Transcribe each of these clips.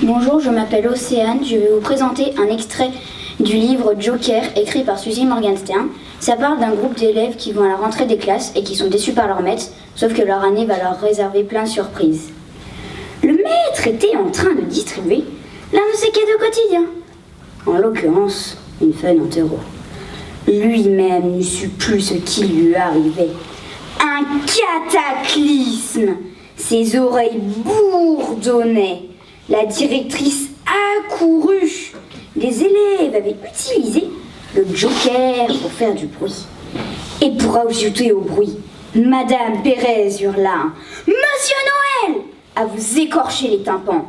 Bonjour, je m'appelle Océane, je vais vous présenter un extrait du livre Joker écrit par Suzy Morgenstern. Ça parle d'un groupe d'élèves qui vont à la rentrée des classes et qui sont déçus par leur maître, sauf que leur année va leur réserver plein de surprises. Le maître était en train de distribuer l'un de ses cadeaux quotidiens, en l'occurrence une feuille en terreau. Lui-même ne sut plus ce qui lui arrivait. Un cataclysme! Ses oreilles bourdonnaient. La directrice accourut. Les élèves avaient utilisé le Joker pour faire du bruit. Et pour ajouter au bruit, Madame Pérez hurla « Monsieur Noël, à vous écorcher les tympans !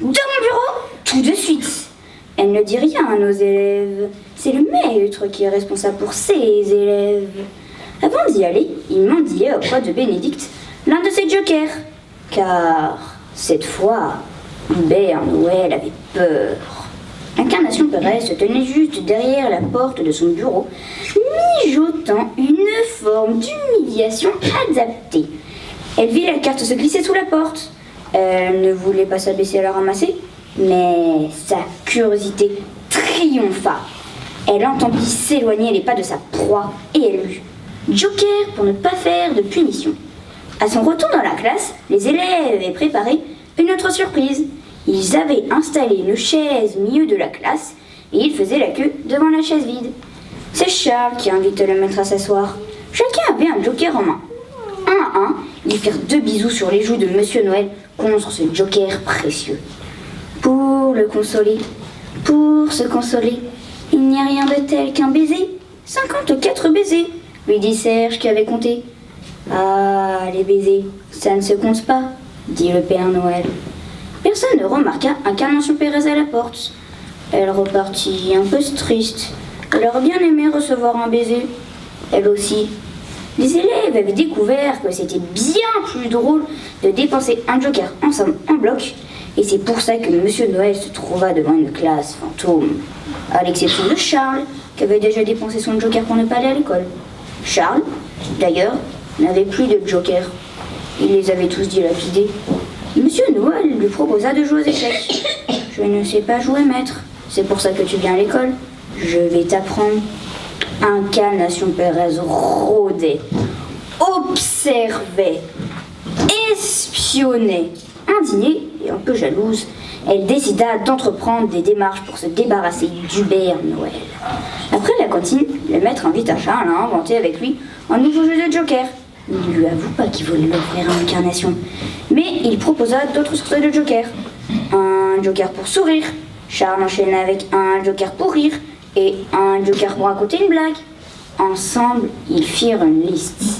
Dans mon bureau, tout de suite !» Elle ne dit rien à nos élèves. C'est le maître qui est responsable pour ses élèves. Avant d'y aller, il mendillait auprès de Bénédicte l'un de ses jokers. Car, cette fois, Père Noël avait peur. Incarnation Pérez se tenait juste derrière la porte de son bureau, mijotant une forme d'humiliation adaptée. Elle vit la carte se glisser sous la porte. Elle ne voulait pas s'abaisser à la ramasser, mais sa curiosité triompha. Elle entendit s'éloigner les pas de sa proie et elle lut « Joker pour ne pas faire de punition ». À son retour dans la classe, les élèves avaient préparé une autre surprise. Ils avaient installé une chaise au milieu de la classe et ils faisaient la queue devant la chaise vide. C'est Charles qui invita le maître à s'asseoir. Chacun avait un joker en main. Un à un, ils firent 2 bisous sur les joues de Monsieur Noël contre ce joker précieux. Pour le consoler, pour se consoler, il n'y a rien de tel qu'un baiser. 54 baisers, lui dit Serge qui avait compté. Ah, les baisers, ça ne se compte pas, dit le Père Noël. Personne ne remarqua Incarnation Pérez à la porte. Elle repartit un peu triste. Elle aurait bien aimé recevoir un baiser. Elle aussi. Les élèves avaient découvert que c'était bien plus drôle de dépenser un joker ensemble en bloc. Et c'est pour ça que Monsieur Noël se trouva devant une classe fantôme. À l'exception de Charles, qui avait déjà dépensé son joker pour ne pas aller à l'école. Charles, d'ailleurs, n'avait plus de joker. Il les avait tous dilapidés. Monsieur Noël lui proposa de jouer aux échecs. « Je ne sais pas jouer, maître. C'est pour ça que tu viens à l'école. Je vais t'apprendre. » Incarnation Pérez rôdait, observait, espionnait. Indignée et un peu jalouse, elle décida d'entreprendre des démarches pour se débarrasser du Père Noël. Après la cantine, le maître invita Charles à inventer avec lui un nouveau jeu de joker. Il ne lui avoue pas qu'il voulait l'offrir à Incarnation, mais il proposa d'autres sortes de jokers. Un joker pour sourire, Charles enchaîna avec un joker pour rire et un joker pour raconter une blague. Ensemble, ils firent une liste.